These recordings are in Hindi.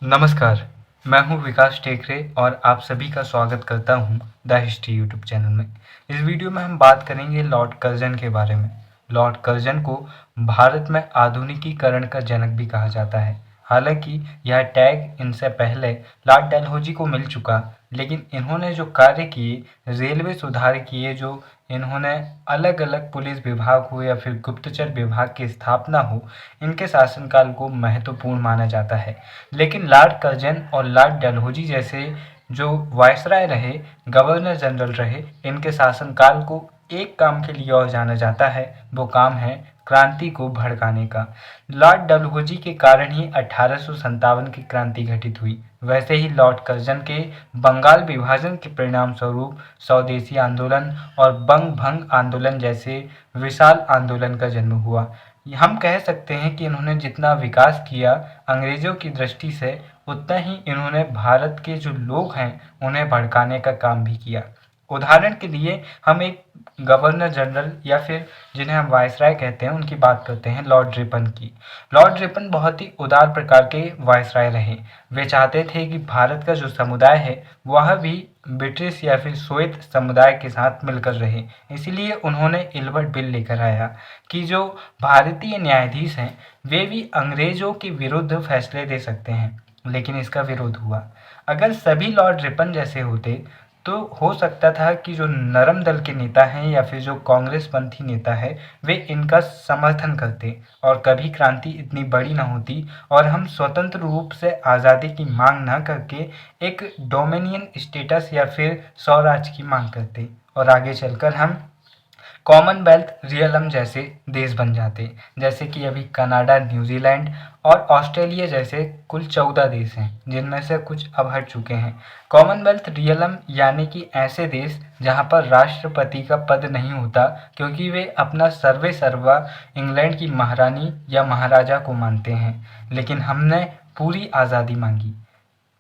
नमस्कार, मैं हूँ विकास टेकरे और आप सभी का स्वागत करता हूँ द हिस्ट्री यूट्यूब चैनल में। इस वीडियो में हम बात करेंगे लॉर्ड कर्जन के बारे में। लॉर्ड कर्जन को भारत में आधुनिकीकरण का जनक भी कहा जाता है। हालांकि यह टैग इनसे पहले लॉर्ड डलहौजी को मिल चुका, लेकिन इन्होंने जो कार्य किए, रेलवे सुधार किए, जो इन्होंने अलग अलग पुलिस विभाग हो या फिर गुप्तचर विभाग की स्थापना हो, इनके शासनकाल को महत्वपूर्ण माना जाता है। लेकिन लॉर्ड कर्जन और लॉर्ड डलहौजी जैसे जो वायसराय रहे, गवर्नर जनरल रहे, इनके शासनकाल को एक काम के लिए और जाना जाता है। वो काम है क्रांति को भड़काने का। लॉर्ड डलहौजी के कारण ही 1857 की क्रांति घटित हुई। वैसे ही लॉर्ड कर्जन के बंगाल विभाजन के परिणाम स्वरूप स्वदेशी आंदोलन और बंग भंग आंदोलन जैसे विशाल आंदोलन का जन्म हुआ। हम कह सकते हैं कि इन्होंने जितना विकास किया अंग्रेजों की दृष्टि से, उतना ही इन्होंने भारत के जो लोग हैं उन्हें भड़काने का काम भी किया। उदाहरण के लिए हम एक गवर्नर जनरल या फिर जिन्हें हम वायसराय कहते हैं उनकी बात करते हैं, लॉर्ड रिपन की। लॉर्ड रिपन बहुत ही उदार प्रकार के वायसराय रहे। वे चाहते थे कि भारत का जो समुदाय है वह भी ब्रिटिश या फिर श्वेत समुदाय के साथ मिलकर रहे। इसीलिए उन्होंने इल्बर्ट बिल लेकर आया कि जो भारतीय न्यायाधीश हैं वे भी अंग्रेजों के विरुद्ध फैसले दे सकते हैं। लेकिन इसका विरोध हुआ। अगर सभी लॉर्ड रिपन जैसे होते तो हो सकता था कि जो नरम दल के नेता हैं या फिर जो कांग्रेसपंथी नेता है वे इनका समर्थन करते और कभी क्रांति इतनी बड़ी ना होती और हम स्वतंत्र रूप से आज़ादी की मांग ना करके एक डोमिनियन स्टेटस या फिर स्वराज की मांग करते और आगे चलकर हम कॉमनवेल्थ रियलम जैसे देश बन जाते। जैसे कि अभी कनाडा, न्यूजीलैंड और ऑस्ट्रेलिया जैसे कुल 14 देश हैं, जिनमें से कुछ अब हट चुके हैं। कॉमनवेल्थ रियलम यानी कि ऐसे देश जहां पर राष्ट्रपति का पद नहीं होता, क्योंकि वे अपना सर्वे सर्वा इंग्लैंड की महारानी या महाराजा को मानते हैं। लेकिन हमने पूरी आज़ादी मांगी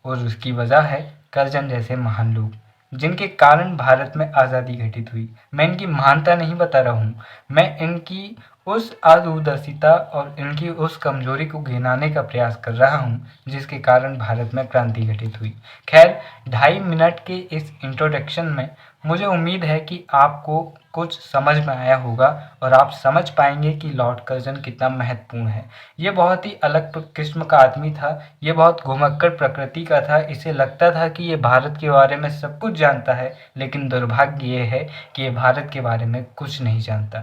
और उसकी वजह है कर्जन जैसे महान लोग, जिनके कारण भारत में आज़ादी घटित हुई। मैं इनकी महानता नहीं बता रहा हूँ, मैं इनकी उस अदूरदर्शिता और इनकी उस कमजोरी को गिनाने का प्रयास कर रहा हूँ जिसके कारण भारत में क्रांति घटित हुई। खैर, 2.5 मिनट के इस इंट्रोडक्शन में मुझे उम्मीद है कि आपको कुछ समझ में आया होगा और आप समझ पाएंगे कि लॉर्ड कर्जन कितना महत्वपूर्ण है। ये बहुत ही अलग किस्म का आदमी था। ये बहुत घुमक्कड़ प्रकृति का था। इसे लगता था कि ये भारत के बारे में सब कुछ जानता है, लेकिन दुर्भाग्य ये है कि ये भारत के बारे में कुछ नहीं जानता।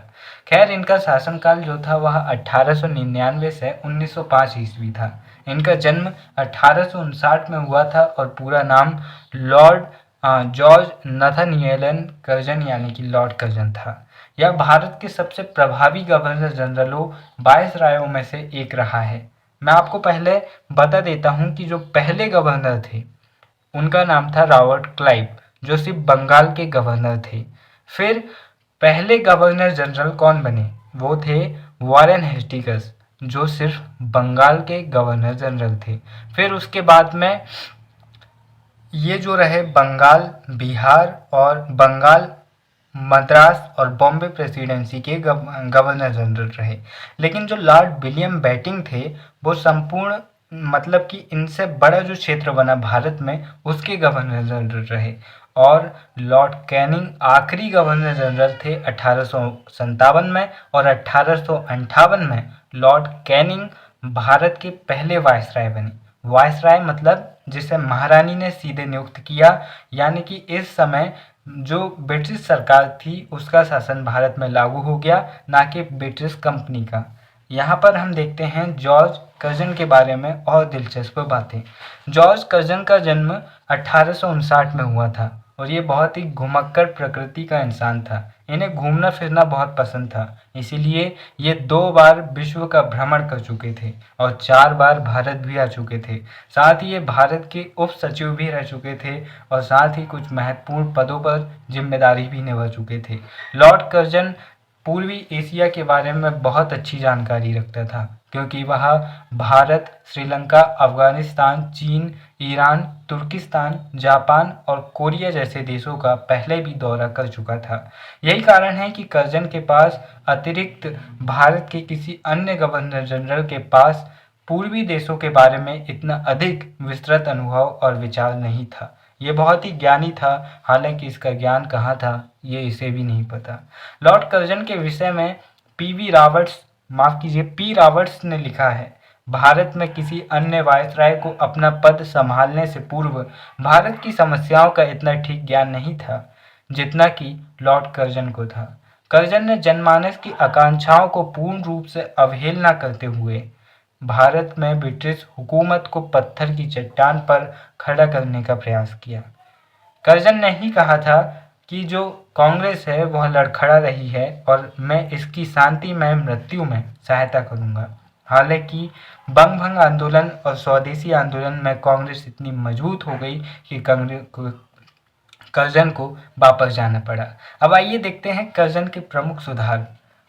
खैर, इनका शासनकाल जो था वह 1899 से 1905 ईस्वी था। इनका जन्म 1859 में हुआ था और पूरा नाम लॉर्ड जॉर्ज नथानिएलन कर्जन यानी कि लॉर्ड कर्जन था। यह भारत के सबसे प्रभावी गवर्नर जनरलों, वायसरायों में से एक रहा है। मैं आपको पहले बता देता हूं कि जो पहले गवर्नर थे उनका नाम था रॉबर्ट क्लाइव, जो सिर्फ बंगाल के गवर्नर थे। फिर पहले गवर्नर जनरल कौन बने? वो थे वॉरेन हेस्टिंग्स, जो सिर्फ बंगाल के गवर्नर जनरल थे। फिर उसके बाद में ये जो रहे बंगाल, बिहार और बंगाल, मद्रास और बॉम्बे प्रेसिडेंसी के गवर्नर जनरल रहे। लेकिन जो लॉर्ड विलियम बेटिंग थे वो संपूर्ण, मतलब कि इनसे बड़ा जो क्षेत्र बना भारत में, उसके गवर्नर जनरल रहे। और लॉर्ड कैनिंग आखिरी गवर्नर जनरल थे 1857 में, और 1858 में लॉर्ड कैनिंग भारत के पहले वायसराय बने। वायसराय मतलब जिसे महारानी ने सीधे नियुक्त किया, यानी कि इस समय जो ब्रिटिश सरकार थी उसका शासन भारत में लागू हो गया, ना कि ब्रिटिश कंपनी का। यहाँ पर हम देखते हैं जॉर्ज कर्जन के बारे में और दिलचस्प बातें। जॉर्ज कर्जन का जन्म 1859 में हुआ था और ये बहुत ही घुमक्कड़ प्रकृति का इंसान था। इन्हें घूमना फिरना बहुत पसंद था, इसीलिए ये 2 बार विश्व का भ्रमण कर चुके थे और 4 बार भारत भी आ चुके थे। साथ ही ये भारत के उप सचिव भी रह चुके थे और साथ ही कुछ महत्वपूर्ण पदों पर जिम्मेदारी भी निभा चुके थे। लॉर्ड कर्जन पूर्वी एशिया के बारे में बहुत अच्छी जानकारी रखता था, क्योंकि वह भारत, श्रीलंका, अफगानिस्तान, चीन, ईरान, तुर्किस्तान, जापान और कोरिया जैसे देशों का पहले भी दौरा कर चुका था। यही कारण है कि कर्जन के पास अतिरिक्त भारत के किसी अन्य गवर्नर जनरल के पास पूर्वी देशों के बारे में इतना अधिक विस्तृत अनुभव और विचार नहीं था। ये बहुत ही ज्ञानी था, हालांकि इसका ज्ञान कहाँ था ये इसे भी नहीं पता। लॉर्ड कर्जन के विषय में पी रॉबर्ट्स ने लिखा है, भारत में किसी अन्य वायसराय को अपना पद संभालने से पूर्व भारत की समस्याओं का इतना ठीक ज्ञान नहीं था जितना कि लॉर्ड कर्जन को था। कर्जन ने जनमानस की आकांक्षाओं को पूर्ण रूप से अवहेलना करते हुए भारत में ब्रिटिश हुकूमत को पत्थर की चट्टान पर खड़ा करने का प्रयास किया। कर्जन ने ही कहा था कि जो कांग्रेस है वह लड़खड़ा रही है और मैं इसकी शांतिमय मृत्यु में सहायता करूंगा। हालांकि बंग भंग आंदोलन और स्वदेशी आंदोलन में कांग्रेस इतनी मजबूत हो गई कि कर्जन को वापस जाना पड़ा। अब आइए देखते हैं कर्जन के प्रमुख सुधार।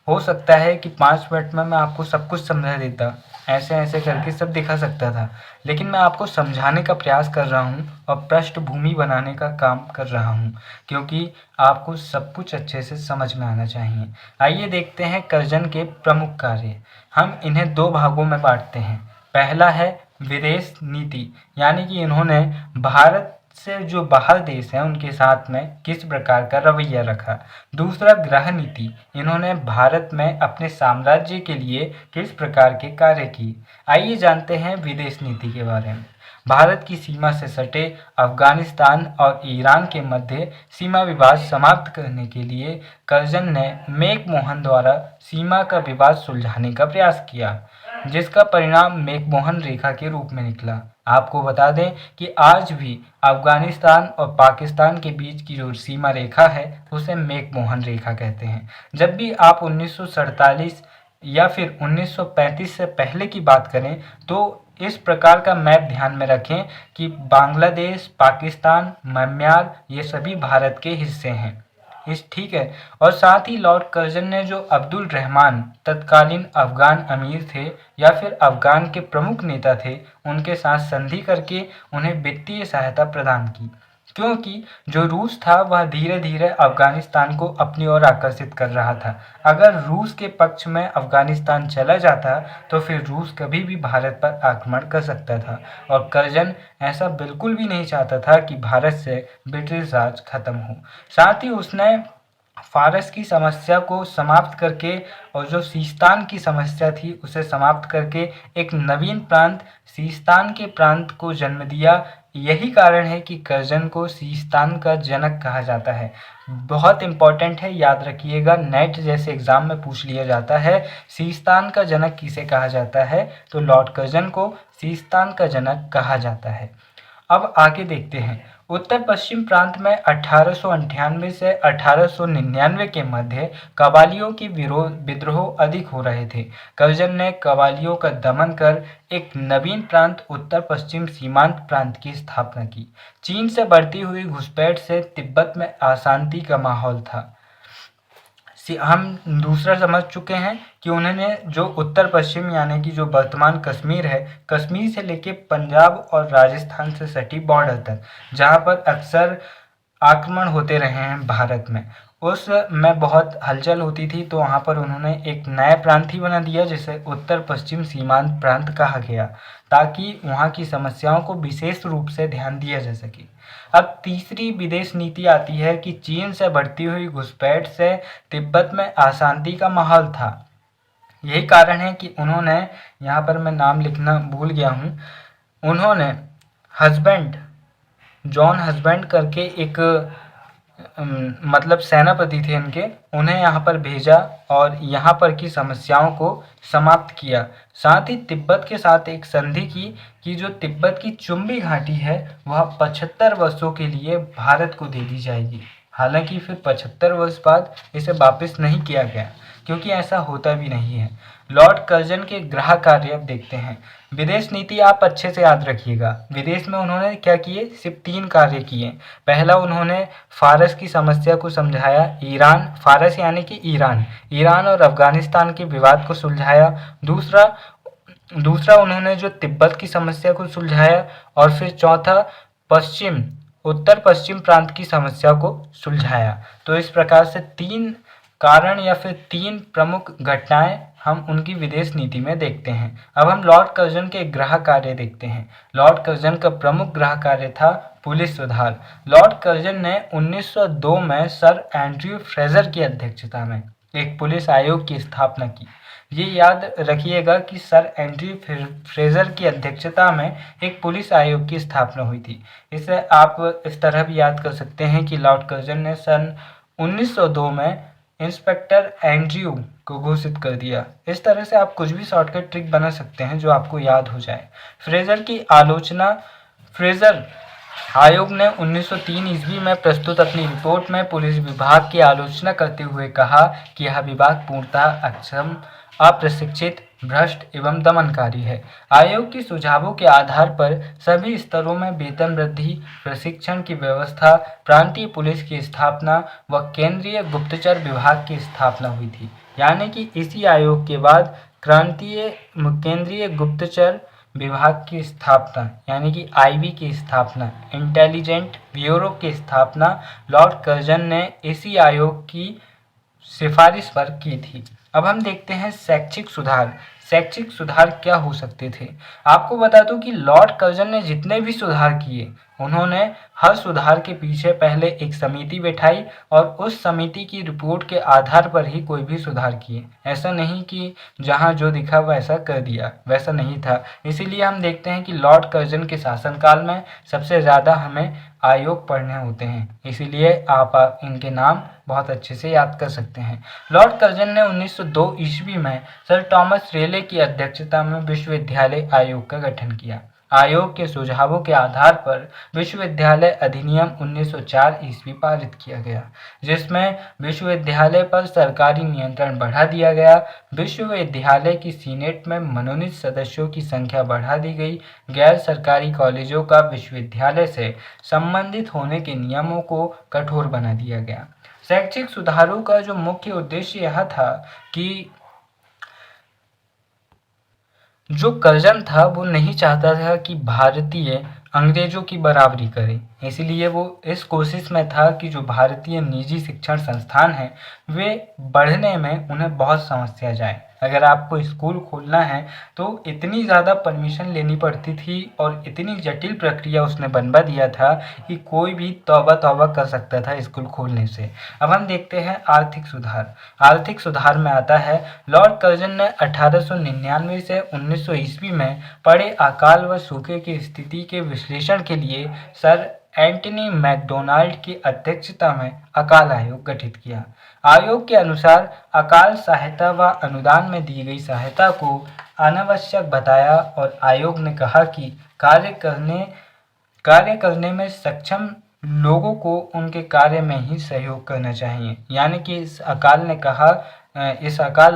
हो सकता है कि 5 मिनट में मैं आपको सब कुछ समझा देता, ऐसे ऐसे करके सब दिखा सकता था, लेकिन मैं आपको समझाने का प्रयास कर रहा हूँ और पृष्ठभूमि बनाने का काम कर रहा हूँ, क्योंकि आपको सब कुछ अच्छे से समझ में आना चाहिए। आइए देखते हैं कर्जन के प्रमुख कार्य। हम इन्हें 2 भागों में बांटते हैं। पहला है विदेश नीति, यानी कि इन्होंने भारत से जो बाहर देश हैं उनके साथ में किस प्रकार का रवैया रखा। दूसरा गृह नीति, इन्होंने भारत में अपने साम्राज्य के लिए किस प्रकार के कार्य किए। आइए जानते हैं विदेश नीति के बारे में। भारत की सीमा से सटे अफगानिस्तान और ईरान के मध्य सीमा विवाद समाप्त करने के लिए कर्जन ने मैकमोहन द्वारा सीमा का विवाद सुलझाने का प्रयास किया, जिसका परिणाम मैकमोहन रेखा के रूप में निकला। आपको बता दें कि आज भी अफगानिस्तान और पाकिस्तान के बीच की जो सीमा रेखा है उसे मैकमोहन रेखा कहते हैं। जब भी आप 1947 या फिर 1935 से पहले की बात करें तो इस प्रकार का मैप ध्यान में रखें कि बांग्लादेश, पाकिस्तान, म्यांमार ये सभी भारत के हिस्से हैं। ठीक है। और साथ ही लॉर्ड कर्जन ने जो अब्दुल रहमान तत्कालीन अफगान अमीर थे या फिर अफगान के प्रमुख नेता थे, उनके साथ संधि करके उन्हें वित्तीय सहायता प्रदान की, क्योंकि जो रूस था वह धीरे धीरे अफगानिस्तान को अपनी ओर आकर्षित कर रहा था। अगर रूस के पक्ष में अफगानिस्तान चला जाता तो फिर रूस कभी भी भारत पर आक्रमण कर सकता था, और कर्जन ऐसा बिल्कुल भी नहीं चाहता था कि भारत से ब्रिटिश राज खत्म हो। साथ ही उसने फारस की समस्या को समाप्त करके और जो सीस्तान की समस्या थी उसे समाप्त करके एक नवीन प्रांत सीस्तान के प्रांत को जन्म दिया। यही कारण है कि कर्जन को सीस्तान का जनक कहा जाता है। बहुत इंपॉर्टेंट है, याद रखिएगा, नेट जैसे एग्जाम में पूछ लिया जाता है सीस्तान का जनक किसे कहा जाता है, तो लॉर्ड कर्जन को सीस्तान का जनक कहा जाता है। अब आगे देखते हैं। उत्तर पश्चिम प्रांत में 1898 से 1899 के मध्य कबालियों की विद्रोह अधिक हो रहे थे। कर्जन ने कबालियों का दमन कर एक नवीन प्रांत उत्तर पश्चिम सीमांत प्रांत की स्थापना की। चीन से बढ़ती हुई घुसपैठ से तिब्बत में अशांति का माहौल था। हम दूसरा समझ चुके हैं कि उन्होंने जो उत्तर पश्चिम यानी कि जो वर्तमान कश्मीर है, कश्मीर से लेके पंजाब और राजस्थान से सटी बॉर्डर तक, जहाँ पर अक्सर आक्रमण होते रहे हैं भारत में, उस में बहुत हलचल होती थी, तो वहाँ पर उन्होंने एक नया प्रांत ही बना दिया जिसे उत्तर पश्चिम सीमांत प्रांत कहा गया, ताकि वहाँ की समस्याओं को विशेष रूप से ध्यान दिया जा सके। अब तीसरी विदेश नीति आती है कि चीन से बढ़ती हुई घुसपैठ से तिब्बत में अशांति का माहौल था। यही कारण है कि उन्होंने, यहाँ पर मैं नाम लिखना भूल गया हूँ, उन्होंने जॉन हस्बैंड करके एक मतलब सेनापति थे इनके, उन्हें यहाँ पर भेजा और यहाँ पर की समस्याओं को समाप्त किया। साथ ही तिब्बत के साथ एक संधि की कि जो तिब्बत की चुंबी घाटी है वह 75 वर्षों के लिए भारत को दे दी जाएगी। हालांकि फिर 75 वर्ष बाद इसे वापस नहीं किया गया, क्योंकि ऐसा होता भी नहीं है। लॉर्ड कर्जन के गृह कार्य अब देखते हैं। विदेश नीति आप अच्छे से याद रखिएगा। विदेश में उन्होंने क्या किए, सिर्फ 3 कार्य किए। पहला, उन्होंने फारस की समस्या को समझाया। फारस यानी कि ईरान और अफगानिस्तान के विवाद को सुलझाया। दूसरा उन्होंने जो तिब्बत की समस्या को सुलझाया, और फिर चौथा उत्तर पश्चिम प्रांत की समस्या को सुलझाया। तो इस प्रकार से 3 कारण या फिर 3 प्रमुख घटनाएं हम उनकी विदेश नीति में देखते हैं। अब हम लॉर्ड कर्जन के गृह कार्य देखते हैं। लॉर्ड कर्जन का प्रमुख गृह कार्य था पुलिस सुधार। लॉर्ड कर्जन ने 1902 में सर एंड्रयू फ्रेजर की अध्यक्षता में एक पुलिस आयोग की स्थापना की। ये याद रखिएगा कि सर एंड्रयू फ्रेजर की अध्यक्षता में एक पुलिस आयोग की स्थापना हुई थी। इसे आप इस तरह भी याद कर सकते हैं कि लॉर्ड कर्जन ने सन 1902 में इंस्पेक्टर एंड्रयू को घोषित कर दिया। इस तरह से आप कुछ भी शॉर्टकट ट्रिक बना सकते हैं जो आपको याद हो जाए। फ्रेजर की आलोचना फ्रेजर आयोग ने 1903 ईस्वी में प्रस्तुत अपनी रिपोर्ट में पुलिस विभाग की आलोचना करते हुए कहा कि यह विभाग पूर्णतः अक्षम, अप्रशिक्षित, भ्रष्ट एवं दमनकारी है। आयोग के सुझावों के आधार पर सभी स्तरों में वेतन वृद्धि, प्रशिक्षण की व्यवस्था, प्रांतीय पुलिस की स्थापना व केंद्रीय गुप्तचर विभाग की स्थापना हुई थी। यानी कि इसी आयोग के बाद केंद्रीय गुप्तचर विभाग की स्थापना यानी कि आईबी की स्थापना, इंटेलिजेंट ब्यूरो की स्थापना लॉर्ड कर्जन ने इसी आयोग की सिफारिश पर की थी। अब हम देखते हैं शैक्षिक सुधार। शैक्षिक सुधार क्या हो सकते थे? आपको बता दूं कि लॉर्ड कर्जन ने जितने भी सुधार किए, उन्होंने हर सुधार के पीछे पहले एक समिति बैठाई और उस समिति की रिपोर्ट के आधार पर ही कोई भी सुधार किए। ऐसा नहीं कि जहां जो दिखा वैसा कर दिया, वैसा नहीं था। इसीलिए हम देखते हैं कि लॉर्ड कर्जन के शासनकाल में सबसे ज़्यादा हमें आयोग पढ़ने होते हैं, इसीलिए आप इनके नाम बहुत अच्छे से याद कर सकते हैं। लॉर्ड कर्जन ने 1902 ईस्वी में सर टॉमस रेले की अध्यक्षता में विश्वविद्यालय आयोग का गठन किया। आयोग के सुझावों के आधार पर विश्वविद्यालय अधिनियम 1904 ईस्वी पारित किया गया, जिसमें विश्वविद्यालय पर सरकारी नियंत्रण बढ़ा दिया गया। विश्वविद्यालय की सीनेट में मनोनीत सदस्यों की संख्या बढ़ा दी गई। गैर सरकारी कॉलेजों का विश्वविद्यालय से संबंधित होने के नियमों को कठोर बना दिया गया। शैक्षिक सुधारों का जो मुख्य उद्देश्य यह था कि जो कर्जन था वो नहीं चाहता था कि भारतीय अंग्रेजों की बराबरी करें, इसलिए वो इस कोशिश में था कि जो भारतीय निजी शिक्षण संस्थान हैं वे बढ़ने में उन्हें बहुत समस्या जाए। अगर आपको स्कूल खोलना है तो इतनी ज़्यादा परमिशन लेनी पड़ती थी और इतनी जटिल प्रक्रिया उसने बनवा दिया था कि कोई भी तौबा तौबा कर सकता था स्कूल खोलने से। अब हम देखते हैं आर्थिक सुधार। आर्थिक सुधार में आता है लॉर्ड कर्जन ने 1899 से 1900 ईस्वी में पड़े अकाल व सूखे की स्थिति के विश्लेषण के लिए सर एंटनी मैकडोनाल्ड की अध्यक्षता में अकाल आयोग गठित किया। आयोग के अनुसार अकाल सहायता व अनुदान में दी गई सहायता को अनावश्यक बताया और आयोग ने कहा कि कार्य करने में सक्षम लोगों को उनके कार्य में ही सहयोग करना चाहिए। यानी कि इस अकाल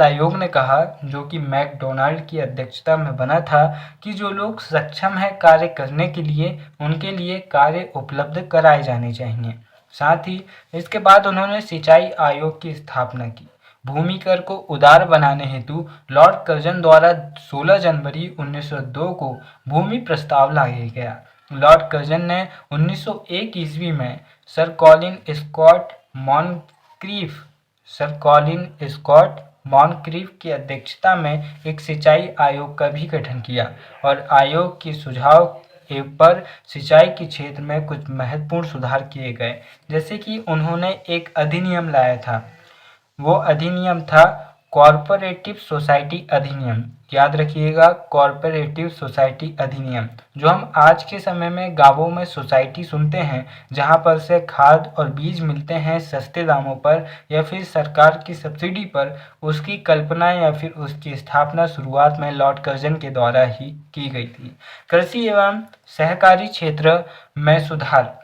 आयोग ने कहा, जो कि मैकडोनाल्ड की अध्यक्षता में बना था, कि जो लोग सक्षम है कार्य करने के लिए उनके लिए कार्य उपलब्ध कराए जाने चाहिए। साथ ही इसके बाद उन्होंने सिंचाई आयोग की स्थापना की। भूमि कर को उदार बनाने हेतु लॉर्ड कर्जन द्वारा 16 जनवरी 1902 को भूमि प्रस्ताव लाया गया। लॉर्ड कर्जन ने 1901 ईस्वी में सर कॉलिन स्कॉट मॉनक्रीफ की अध्यक्षता में एक सिंचाई आयोग का भी गठन किया और आयोग के सुझाव पर सिंचाई के क्षेत्र में कुछ महत्वपूर्ण सुधार किए गए। जैसे कि उन्होंने एक अधिनियम लाया था, वो अधिनियम था कॉरपोरेटिव सोसाइटी अधिनियम। याद रखिएगा, कॉरपोरेटिव सोसाइटी अधिनियम, जो हम आज के समय में गांवों में सोसाइटी सुनते हैं, जहां पर से खाद और बीज मिलते हैं सस्ते दामों पर या फिर सरकार की सब्सिडी पर। उसकी कल्पना या फिर उसकी स्थापना शुरुआत में लॉर्ड कर्जन के द्वारा ही की गई थी। कृषि एवं सहकारी क्षेत्र में सुधार।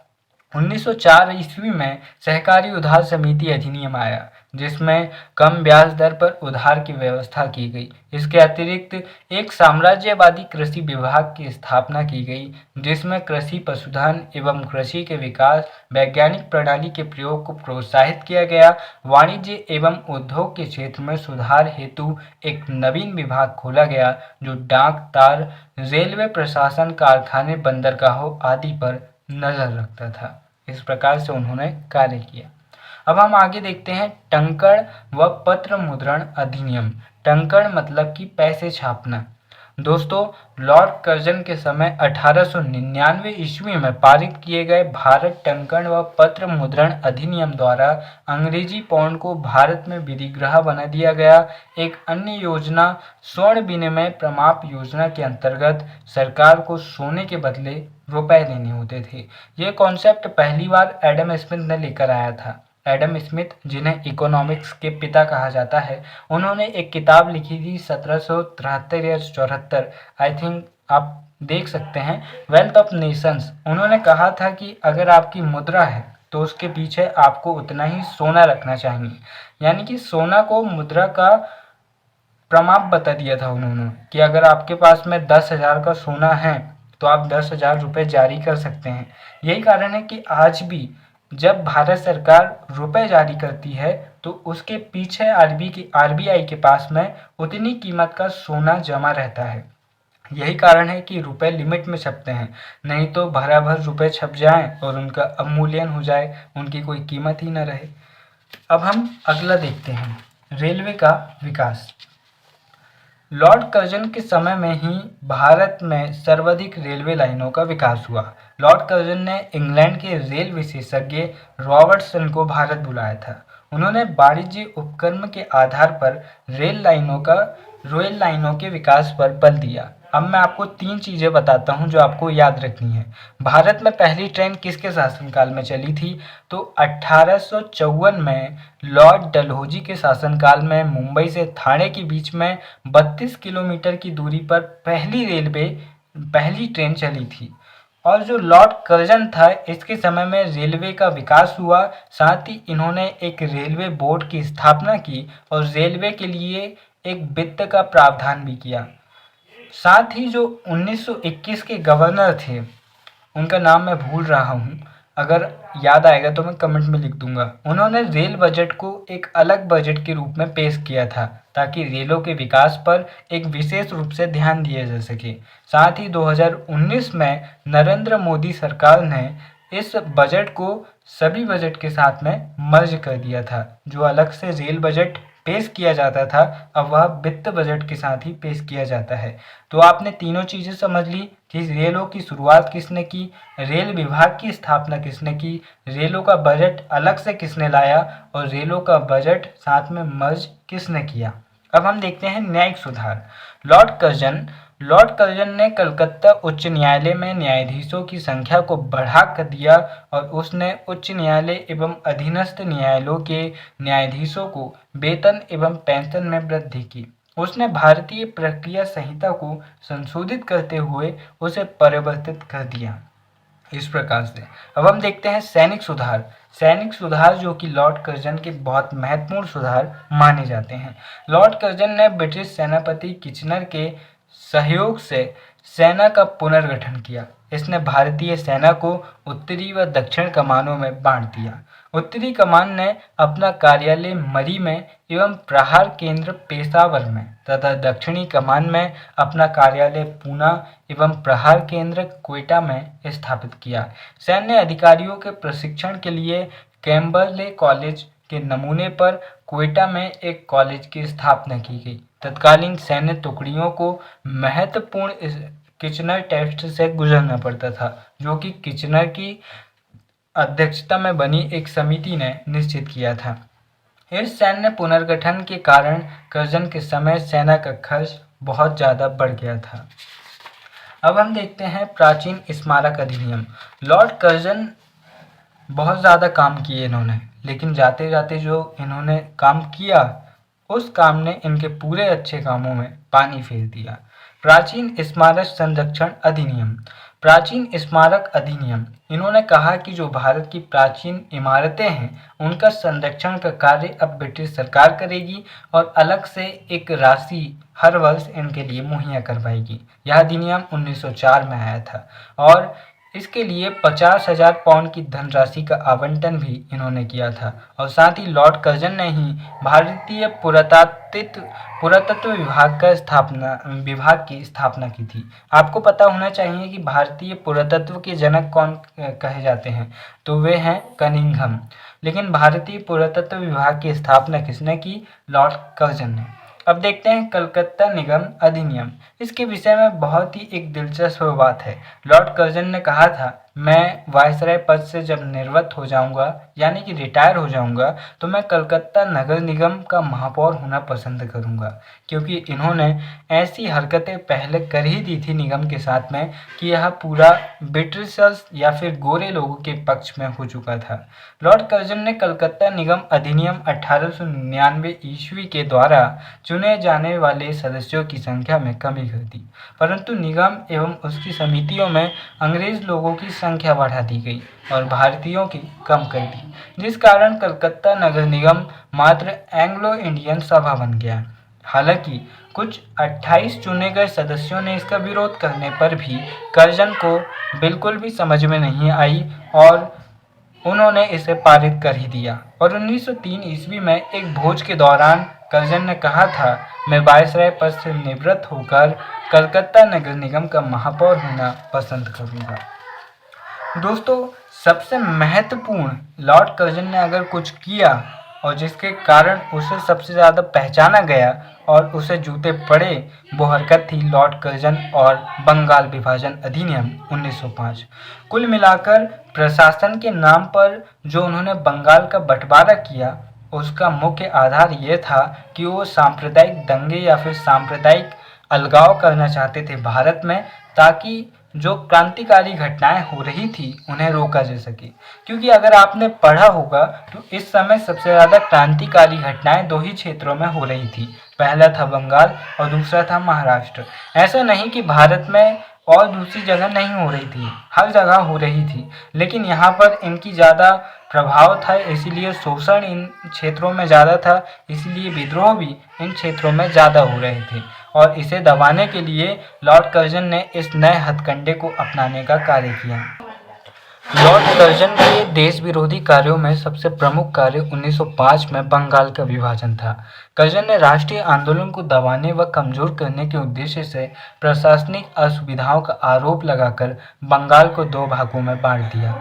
1904 ईस्वी में सहकारी उधार समिति अधिनियम आया, जिसमें कम ब्याज दर पर उधार की व्यवस्था की गई। इसके अतिरिक्त एक साम्राज्यवादी कृषि विभाग की स्थापना की गई, जिसमें कृषि, पशुधन एवं कृषि के विकास, वैज्ञानिक प्रणाली के प्रयोग को प्रोत्साहित किया गया। वाणिज्य एवं उद्योग के क्षेत्र में सुधार हेतु एक नवीन विभाग खोला गया, जो डाक, तार, रेलवे प्रशासन, कारखाने, बंदरगाहों आदि पर नजर रखता था। इस प्रकार से उन्होंने कार्य किया। अब हम आगे देखते हैं टंकण व पत्र मुद्रण अधिनियम। टंकण मतलब कि पैसे छापना। दोस्तों, लॉर्ड कर्जन के समय 1899 ईस्वी में पारित किए गए भारत टंकण व पत्र मुद्रण अधिनियम द्वारा अंग्रेजी पाउंड को भारत में विधिग्राह्य बना दिया गया। एक अन्य योजना स्वर्ण विनिमय प्रमाप योजना के अंतर्गत सरकार को सोने के बदले रुपए देने होते थे। ये कॉन्सेप्ट पहली बार एडम स्मिथ ने लेकर आया था। एडम स्मिथ, जिन्हें इकोनॉमिक्स के पिता कहा जाता है, उन्होंने एक किताब लिखी थी 1773 या 74, आई थिंक आप देख सकते हैं, वेल्थ ऑफ नेशंस। उन्होंने कहा था कि अगर आपकी मुद्रा है तो उसके पीछे आपको उतना ही सोना रखना चाहिए। यानी कि सोना को मुद्रा का प्रमाप बता दिया था उन्होंने कि अगर आपके पास में 10,000 का सोना है तो आप 10,000 रुपये जारी कर सकते हैं। यही कारण है कि आज भी जब भारत सरकार रुपए जारी करती है तो उसके पीछे आरबीआई के पास में उतनी कीमत का सोना जमा रहता है। यही कारण है कि रुपए लिमिट में छपते हैं, नहीं तो भरा भर रुपए छप जाएं और उनका अवमूल्यन हो जाए, उनकी कोई कीमत ही न रहे। अब हम अगला देखते हैं, रेलवे का विकास। लॉर्ड कर्जन के समय में ही भारत में सर्वाधिक रेलवे लाइनों का विकास हुआ। लॉर्ड कर्जन ने इंग्लैंड के रेल विशेषज्ञ रॉबर्टसन को भारत बुलाया था। उन्होंने वाणिज्य उपक्रम के आधार पर रेल लाइनों के विकास पर बल दिया। अब मैं आपको 3 चीज़ें बताता हूं जो आपको याद रखनी है। भारत में पहली ट्रेन किसके शासनकाल में चली थी? तो 1854 में लॉर्ड डलहौजी के शासनकाल में मुंबई से ठाणे के बीच में 32 किलोमीटर की दूरी पर पहली ट्रेन चली थी। और जो लॉर्ड कर्जन था, इसके समय में रेलवे का विकास हुआ। साथ ही इन्होंने एक रेलवे बोर्ड की स्थापना की और रेलवे के लिए एक वित्त का प्रावधान भी किया। साथ ही जो 1921 के गवर्नर थे, उनका नाम मैं भूल रहा हूँ, अगर याद आएगा तो मैं कमेंट में लिख दूंगा। उन्होंने रेल बजट को एक अलग बजट के रूप में पेश किया था ताकि रेलों के विकास पर एक विशेष रूप से ध्यान दिया जा सके। साथ ही 2019 में नरेंद्र मोदी सरकार ने इस बजट को सभी बजट के साथ में मर्ज कर दिया था। जो अलग से रेल बजट पेश किया जाता था, अब वह वित्त बजट के साथ ही पेश किया जाता है। तो आपने तीनों चीज़ें समझ ली कि रेलों की शुरुआत किसने की, रेल विभाग की स्थापना किसने की, रेलों का बजट अलग से किसने लाया और रेलों का बजट साथ में मर्ज किसने किया। अब हम देखते हैं न्यायिक सुधार। लॉर्ड कर्जन ने कलकत्ता उच्च न्यायालय में न्यायाधीशों की संख्या को बढ़ा कर दिया और उसने उच्च न्यायालय एवं अधीनस्थ न्यायालयों के न्यायाधीशों को वेतन एवं पेंशन में वृद्धि की। उसने भारतीय प्रक्रिया संहिता को संशोधित करते हुए उसे परिवर्तित कर दिया। इस प्रकार से अब हम देखते हैं सैनिक सुधार जो कि लॉर्ड कर्जन के बहुत महत्वपूर्ण सुधार माने जाते हैं। लॉर्ड कर्जन ने ब्रिटिश सेनापति किचनर के सहयोग से सेना का पुनर्गठन किया। इसने भारतीय सेना को उत्तरी व दक्षिण कमानों में बांट दिया। उत्तरी कमान ने अपना कार्यालय मरी में एवं प्रहार केंद्र पेशावर में तथा दक्षिणी कमान में अपना कार्यालय पूना एवं प्रहार केंद्र क्वेटा में स्थापित किया। सैन्य अधिकारियों के प्रशिक्षण के लिए कैम्बरले कॉलेज के नमूने पर क्वेटा में एक कॉलेज की स्थापना की गई। तत्कालीन सैन्य टुकड़ियों को महत्वपूर्ण किचनर टेस्ट से गुजरना पड़ता था, जो कि किचनर की अध्यक्षता में बनी एक समिति ने निश्चित किया था। इस सैन्य पुनर्गठन के कारण कर्जन के समय सेना का खर्च बहुत ज़्यादा बढ़ गया था। अब हम देखते हैं प्राचीन स्मारक अधिनियम। लॉर्ड कर्जन बहुत ज़्यादा काम किए इन्होंने, लेकिन जाते जाते जो इन्होंने काम किया उस काम ने इनके पूरे अच्छे कामों में पानी फेर दिया। प्राचीन स्मारक अधिनियम इन्होंने कहा कि जो भारत की प्राचीन इमारतें हैं उनका संरक्षण का कार्य अब ब्रिटिश सरकार करेगी और अलग से एक राशि हर वर्ष इनके लिए मुहैया करवाएगी। यह अधिनियम 1904 में आया था और इसके लिए 50,000 पाउंड की धनराशि का आवंटन भी इन्होंने किया था और साथ ही लॉर्ड कर्जन ने ही भारतीय पुरातत्व विभाग की स्थापना की थी। आपको पता होना चाहिए कि भारतीय पुरातत्व के जनक कौन कहे जाते हैं, तो वे हैं कनिंघम। लेकिन भारतीय पुरातत्व विभाग की स्थापना किसने की? लॉर्ड कर्जन ने। अब देखते हैं कलकत्ता निगम अधिनियम। इसके विषय में बहुत ही एक दिलचस्प बात है। लॉर्ड कर्जन ने कहा था, मैं वायसराय पद से जब निवृत्त हो जाऊंगा, यानी कि रिटायर हो जाऊंगा, तो मैं कलकत्ता नगर निगम का महापौर होना पसंद करूंगा, क्योंकि इन्होंने ऐसी हरकतें पहले कर ही दी थी निगम के साथ में कि यह पूरा ब्रिटिशर्स या फिर गोरे लोगों के पक्ष में हो चुका था। लॉर्ड कर्जन ने कलकत्ता निगम अधिनियम 1899 ईस्वी के द्वारा चुने जाने वाले सदस्यों की संख्या में कमी कर दी, परंतु निगम एवं उसकी समितियों में अंग्रेज लोगों की संख्या बढ़ा दी गई और भारतीयों की कम कर दी, जिस कारण कलकत्ता नगर निगम मात्र एंग्लो इंडियन सभा बन गया। हालांकि कुछ 28 चुने गए सदस्यों ने इसका विरोध करने पर भी कर्जन को बिल्कुल भी समझ में नहीं आई और उन्होंने इसे पारित कर ही दिया। और 1903 ईस्वी में एक भोज के दौरान कर्जन ने कहा था, मैं वायसराय पद से निवृत्त होकर कलकत्ता नगर निगम का महापौर होना पसंद करूंगा। दोस्तों, सबसे महत्वपूर्ण लॉर्ड कर्जन ने अगर कुछ किया और जिसके कारण उसे सबसे ज़्यादा पहचाना गया और उसे जूते पड़े, वो हरकत थी लॉर्ड कर्जन और बंगाल विभाजन अधिनियम 1905। कुल मिलाकर प्रशासन के नाम पर जो उन्होंने बंगाल का बंटवारा किया, उसका मुख्य आधार ये था कि वो सांप्रदायिक दंगे या फिर सांप्रदायिक अलगाव करना चाहते थे भारत में, ताकि जो क्रांतिकारी घटनाएं हो रही थी उन्हें रोका जा सके। क्योंकि अगर आपने पढ़ा होगा तो इस समय सबसे ज़्यादा क्रांतिकारी घटनाएं दो ही क्षेत्रों में हो रही थी, पहला था बंगाल और दूसरा था महाराष्ट्र। ऐसा नहीं कि भारत में और दूसरी जगह नहीं हो रही थी, हर जगह हो रही थी, लेकिन यहाँ पर इनकी ज़्यादा प्रभाव था, इसीलिए शोषण इन क्षेत्रों में ज़्यादा था, इसलिए विद्रोह भी इन क्षेत्रों में ज़्यादा हो रहे थे और इसे दबाने के लिए लॉर्ड कर्जन ने इस नए हथकंडे को अपनाने का कार्य किया। लॉर्ड कर्जन के देश विरोधी कार्यों में सबसे प्रमुख कार्य 1905 में बंगाल का विभाजन था। कर्जन ने राष्ट्रीय आंदोलन को दबाने व कमजोर करने के उद्देश्य से प्रशासनिक असुविधाओं का आरोप लगाकर बंगाल को दो भागों में बांट दिया।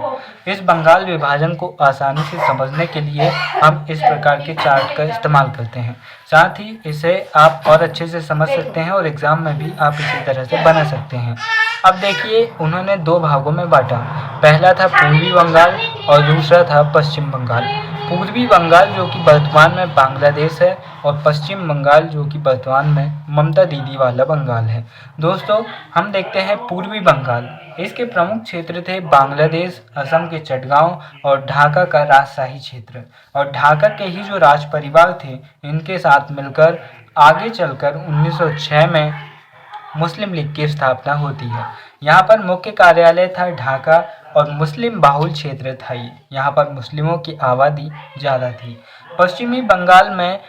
इस बंगाल विभाजन को आसानी से समझने के लिए हम इस प्रकार के चार्ट का इस्तेमाल करते हैं, साथ ही इसे आप और अच्छे से समझ सकते हैं और एग्जाम में भी आप इसी तरह से बना सकते हैं। अब देखिए, उन्होंने दो भागों में बांटा, पहला था पूर्वी बंगाल और दूसरा था पश्चिम बंगाल। पूर्वी बंगाल जो कि वर्तमान में बांग्लादेश है और पश्चिम बंगाल जो कि वर्तमान में ममता दीदी वाला बंगाल है। दोस्तों, हम देखते हैं पूर्वी बंगाल। इसके प्रमुख क्षेत्र थे बांग्लादेश, असम के चटगांव और ढाका का राजशाही क्षेत्र। और ढाका के ही जो राज परिवार थे, इनके साथ मिलकर आगे चलकर 1906 में मुस्लिम लीग की स्थापना होती है। यहाँ पर मुख्य कार्यालय था ढाका और मुस्लिम बाहुल क्षेत्र था ये। यहाँ पर मुस्लिमों की आबादी ज़्यादा थी। पश्चिमी बंगाल में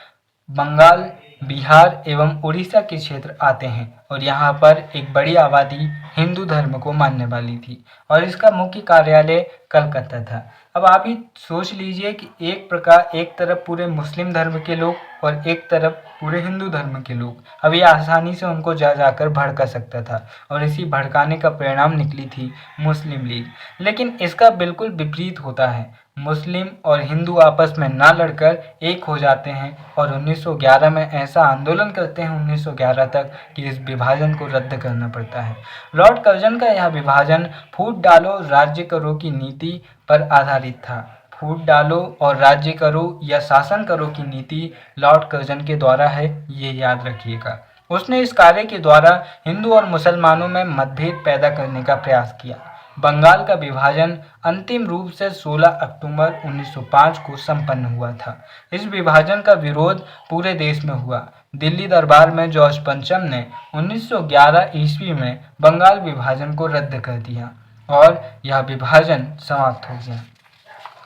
बंगाल, बिहार एवं उड़ीसा के क्षेत्र आते हैं और यहाँ पर एक बड़ी आबादी हिंदू धर्म को मानने वाली थी और इसका मुख्य कार्यालय कलकत्ता था। अब आप ही सोच लीजिए कि एक तरफ पूरे मुस्लिम धर्म के लोग और एक तरफ पूरे हिंदू धर्म के लोग, अब ये आसानी से उनको जाकर भड़का सकता था और इसी भड़काने का परिणाम निकली थी मुस्लिम लीग। लेकिन इसका बिल्कुल विपरीत होता है, मुस्लिम और हिंदू आपस में ना लड़कर एक हो जाते हैं और 1911 में ऐसा आंदोलन करते हैं 1911 तक कि इस विभाजन को रद्द करना पड़ता है। लॉर्ड कर्जन का यह विभाजन फूट डालो राज्य करो की नीति पर आधारित था। फूट डालो और राज्य करो या शासन करो की नीति लॉर्ड कर्जन के द्वारा है, ये याद रखिएगा। उसने इस कार्य के द्वारा हिंदू और मुसलमानों में मतभेद पैदा करने का प्रयास किया। बंगाल का विभाजन अंतिम रूप से 16 अक्टूबर 1905 को संपन्न हुआ था। इस विभाजन का विरोध पूरे देश में हुआ। दिल्ली दरबार में जॉर्ज पंचम ने 1911 ईस्वी में बंगाल विभाजन को रद्द कर दिया और यह विभाजन समाप्त हो गया।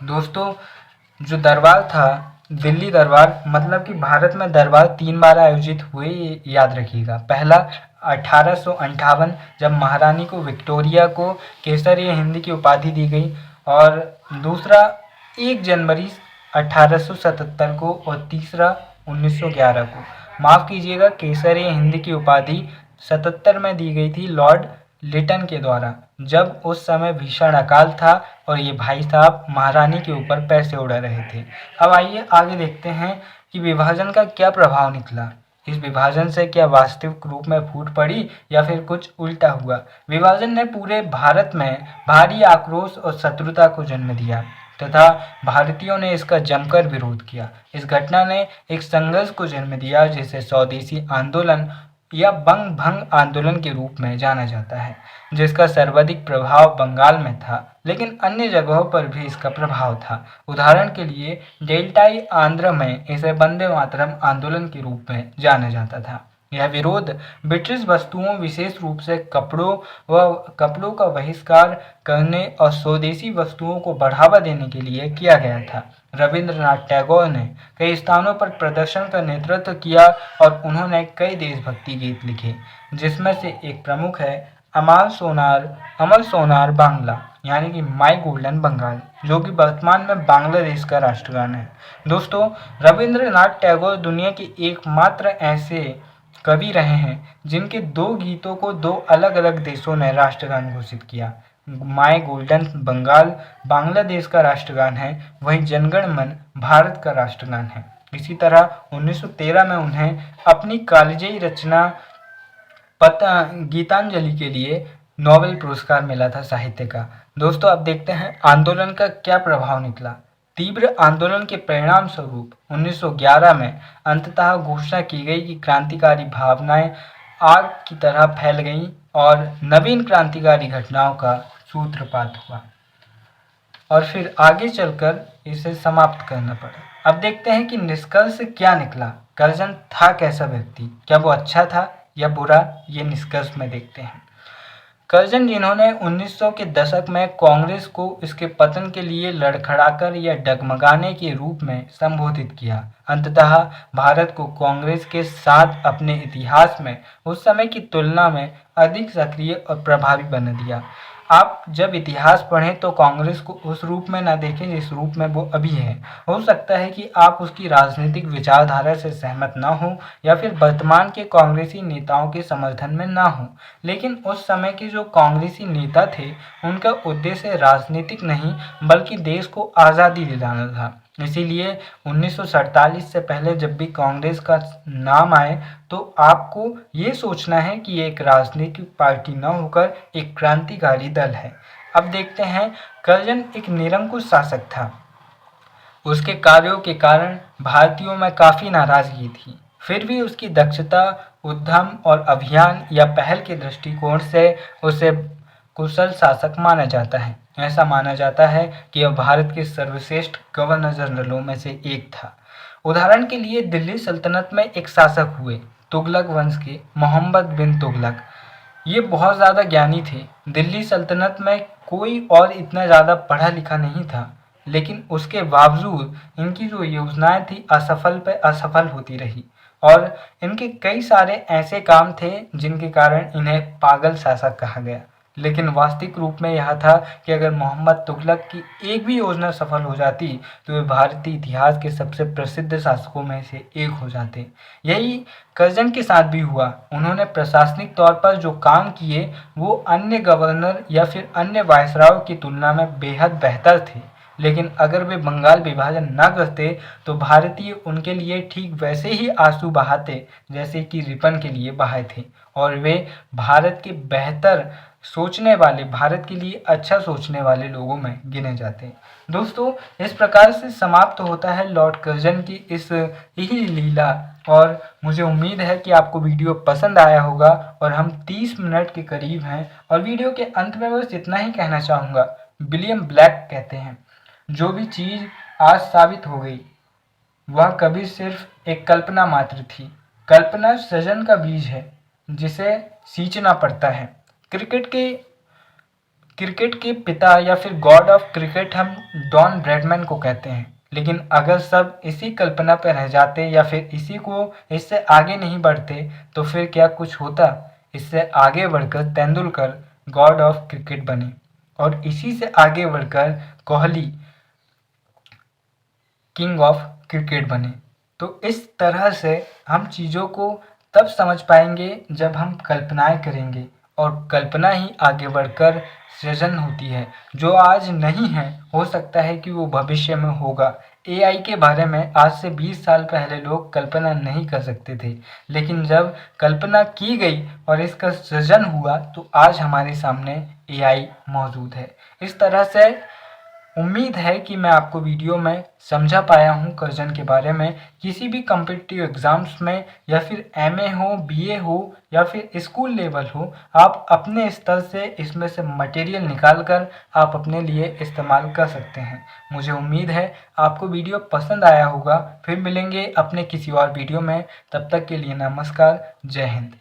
दोस्तों, जो दरबार था दिल्ली दरबार, मतलब कि भारत में दरबार 3 बार आयोजित हुए, याद रखिएगा। पहला 1858 जब महारानी को विक्टोरिया को केसरिया हिंद की उपाधि दी गई, और दूसरा 1 जनवरी 1877 को, और तीसरा 1911 को। माफ़ कीजिएगा, केसरिया हिंद की उपाधि 77 में दी गई थी लॉर्ड लिटन के द्वारा, जब उस समय भीषण अकाल था और ये भाई साहब महारानी के ऊपर पैसे उड़ा रहे थे। अब आइए आगे देखते हैं कि विभाजन का क्या प्रभाव निकला। इस विभाजन से क्या वास्तविक रूप में फूट पड़ी या फिर कुछ उल्टा हुआ। विभाजन ने पूरे भारत में भारी आक्रोश और शत्रुता को जन्म दिया तथा भारतीयों ने इसका जमकर विरोध किया। इस घटना ने एक संघर्ष को जन्म दिया जिसे स्वदेशी आंदोलन या बंग भंग आंदोलन के रूप में जाना जाता है, जिसका सर्वाधिक प्रभाव बंगाल में था, लेकिन अन्य जगहों पर भी इसका प्रभाव था। उदाहरण के लिए डेल्टाई आंध्र में इसे वंदे मातरम आंदोलन के रूप में जाना जाता था। यह विरोध ब्रिटिश वस्तुओं, विशेष रूप से कपड़ों का बहिष्कार करने और स्वदेशी वस्तुओं को बढ़ावा देने के लिए किया गया था। रविंद्रनाथ टैगोर ने कई स्थानों पर प्रदर्शन का नेतृत्व किया और उन्होंने कई देशभक्ति गीत लिखे, जिसमें से एक प्रमुख है अमर सोनार बांग्ला, यानी कि माई गोल्डन बंगाल, जो कि वर्तमान में बांग्लादेश का राष्ट्रगान है। दोस्तों, रविंद्रनाथ टैगोर दुनिया के एकमात्र ऐसे कवि रहे हैं जिनके 2 गीतों को 2 अलग अलग देशों ने राष्ट्रगान घोषित किया। माई गोल्डन बंगाल बांग्लादेश का राष्ट्रगान है, वहीं जनगण मन भारत का राष्ट्रगान है। इसी तरह 1913 में उन्हें अपनी कालजयी रचना गीतांजलि के लिए नोबेल पुरस्कार मिला था साहित्य का। दोस्तों, अब देखते हैं आंदोलन का क्या प्रभाव निकला। तीव्र आंदोलन के परिणाम स्वरूप 1911 में अंततः घोषणा की गई कि क्रांतिकारी भावनाएं आग की तरह फैल गईं और नवीन क्रांतिकारी घटनाओं का सूत्रपात हुआ, और फिर आगे चलकर इसे समाप्त करना पड़ा। अब देखते हैं कि निष्कर्ष क्या निकला। कर्जन था कैसा व्यक्ति, क्या वो अच्छा था या बुरा, ये निष्कर्ष में देखते हैं। कर्जन, जिन्होंने 1900 के दशक में कांग्रेस को इसके पतन के लिए लड़खड़ाकर या डगमगाने के रूप में संबोधित किया, अंततः भारत को कांग्रेस के साथ अपने इतिहास में उस समय की तुलना में अधिक सक्रिय और प्रभावी बना दिया। आप जब इतिहास पढ़ें तो कांग्रेस को उस रूप में न देखें जिस रूप में वो अभी है। हो सकता है कि आप उसकी राजनीतिक विचारधारा से सहमत न हो या फिर वर्तमान के कांग्रेसी नेताओं के समर्थन में न हो, लेकिन उस समय के जो कांग्रेसी नेता थे उनका उद्देश्य राजनीतिक नहीं बल्कि देश को आज़ादी दिलाना था। इसीलिए 1947 से पहले जब भी कांग्रेस का नाम आए तो आपको ये सोचना है कि ये एक राजनीतिक पार्टी न होकर एक क्रांतिकारी दल है। अब देखते हैं, कर्जन एक निरंकुश शासक था। उसके कार्यों के कारण भारतीयों में काफ़ी नाराजगी थी, फिर भी उसकी दक्षता, उद्यम और अभियान या पहल के दृष्टिकोण से उसे कुशल शासक माना जाता है। ऐसा माना जाता है कि वह भारत के सर्वश्रेष्ठ गवर्नर जनरलों में से एक था। उदाहरण के लिए दिल्ली सल्तनत में एक शासक हुए, तुगलक वंश के मोहम्मद बिन तुगलक। ये बहुत ज़्यादा ज्ञानी थे। दिल्ली सल्तनत में कोई और इतना ज़्यादा पढ़ा लिखा नहीं था, लेकिन उसके बावजूद इनकी जो योजनाएं थी असफल पे असफल होती रही, और इनके कई सारे ऐसे काम थे जिनके कारण इन्हें पागल शासक कहा गया। लेकिन वास्तविक रूप में यह था कि अगर मोहम्मद तुगलक की एक भी योजना सफल हो जाती तो वे भारतीय इतिहास के सबसे प्रसिद्ध शासकों में से एक हो जाते। यही कर्जन के साथ भी हुआ। उन्होंने प्रशासनिक तौर पर जो काम किए वो अन्य गवर्नर या फिर अन्य वायसरायों की तुलना में बेहद बेहतर थे, लेकिन अगर वे बंगाल विभाजन न करते तो भारतीय उनके लिए ठीक वैसे ही आंसू बहाते जैसे कि रिपन के लिए बहाए थे, और वे भारत के बेहतर सोचने वाले, भारत के लिए अच्छा सोचने वाले लोगों में गिने जाते हैं। दोस्तों, इस प्रकार से समाप्त होता है लॉर्ड कर्जन की इस ही लीला, और मुझे उम्मीद है कि आपको वीडियो पसंद आया होगा। और हम 30 मिनट के करीब हैं, और वीडियो के अंत में बस इतना ही कहना चाहूँगा। विलियम ब्लैक कहते हैं, जो भी चीज़ आज साबित हो गई वह कभी सिर्फ एक कल्पना मात्र थी। कल्पना सृजन का बीज है जिसे सींचना पड़ता है। क्रिकेट के पिता या फिर गॉड ऑफ क्रिकेट हम डॉन ब्रैडमैन को कहते हैं, लेकिन अगर सब इसी कल्पना पर रह जाते या फिर इससे आगे नहीं बढ़ते तो फिर क्या कुछ होता। इससे आगे बढ़कर तेंदुलकर गॉड ऑफ क्रिकेट बने और इसी से आगे बढ़कर कोहली किंग ऑफ क्रिकेट बने। तो इस तरह से हम चीज़ों को तब समझ पाएंगे जब हम कल्पनाएं करेंगे और कल्पना ही आगे बढ़कर सृजन होती है। जो आज नहीं है हो सकता है कि वो भविष्य में होगा। एआई के बारे में आज से 20 साल पहले लोग कल्पना नहीं कर सकते थे, लेकिन जब कल्पना की गई और इसका सृजन हुआ तो आज हमारे सामने एआई मौजूद है। इस तरह से उम्मीद है कि मैं आपको वीडियो में समझा पाया हूँ कर्जन के बारे में। किसी भी कॉम्पिटिटिव एग्ज़ाम्स में या फिर एमए हो, बीए हो या फिर स्कूल लेवल हो, आप अपने स्तर से इसमें से मटेरियल निकाल कर आप अपने लिए इस्तेमाल कर सकते हैं। मुझे उम्मीद है आपको वीडियो पसंद आया होगा। फिर मिलेंगे अपने किसी और वीडियो में, तब तक के लिए नमस्कार, जय हिंद।